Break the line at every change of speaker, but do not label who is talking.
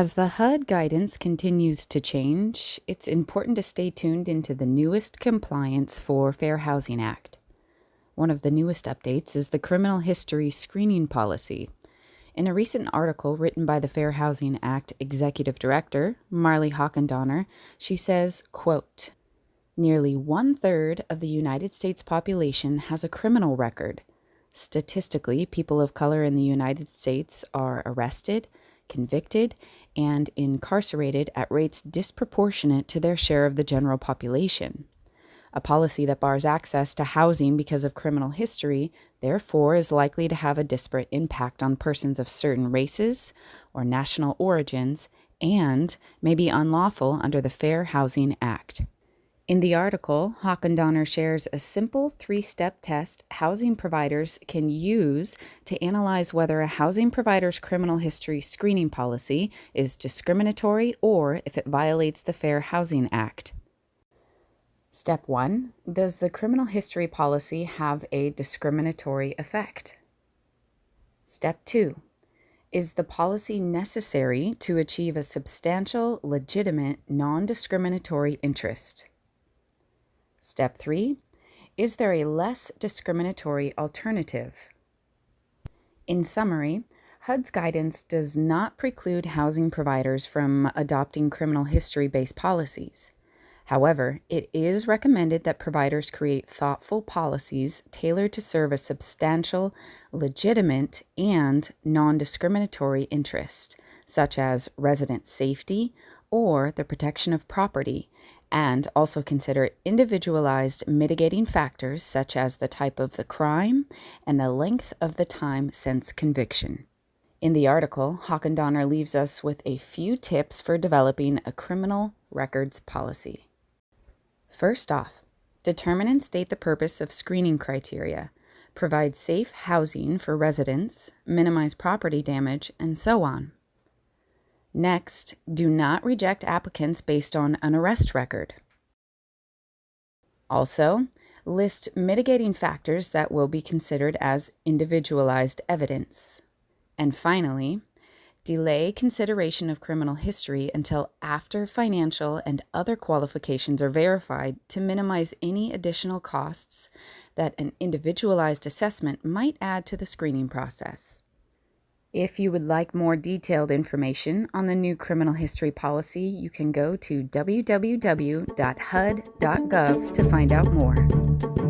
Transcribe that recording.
As the HUD guidance continues to change, it's important to stay tuned into the newest compliance for Fair Housing Act. One of the newest updates is the criminal history screening policy. In a recent article written by the Fair Housing Act Executive Director, Marley Hawkendonner, she says, quote, "Nearly one-third of the United States population has a criminal record. Statistically, people of color in the United States are arrested, convicted, and incarcerated at rates disproportionate to their share of the general population. A policy that bars access to housing because of criminal history, therefore, is likely to have a disparate impact on persons of certain races or national origins and may be unlawful under the Fair Housing Act." In the article, Hawkendonner shares a simple 3-step test housing providers can use to analyze whether a housing provider's criminal history screening policy is discriminatory or if it violates the Fair Housing Act. Step 1. Does the criminal history policy have a discriminatory effect? Step 2. Is the policy necessary to achieve a substantial, legitimate, non-discriminatory interest? Step 3. Is there a less discriminatory alternative? In summary, HUD's guidance does not preclude housing providers from adopting criminal history-based policies. However, it is recommended that providers create thoughtful policies tailored to serve a substantial, legitimate, and non-discriminatory interest, such as resident safety or the protection of property, and also consider individualized mitigating factors such as the type of the crime and the length of the time since conviction. In the article, Hawkendonner leaves us with a few tips for developing a criminal records policy. First off, determine and state the purpose of screening criteria, provide safe housing for residents, minimize property damage, and so on. Next, do not reject applicants based on an arrest record. Also, list mitigating factors that will be considered as individualized evidence. And finally, delay consideration of criminal history until after financial and other qualifications are verified to minimize any additional costs that an individualized assessment might add to the screening process. If you would like more detailed information on the new criminal history policy, you can go to www.hud.gov to find out more.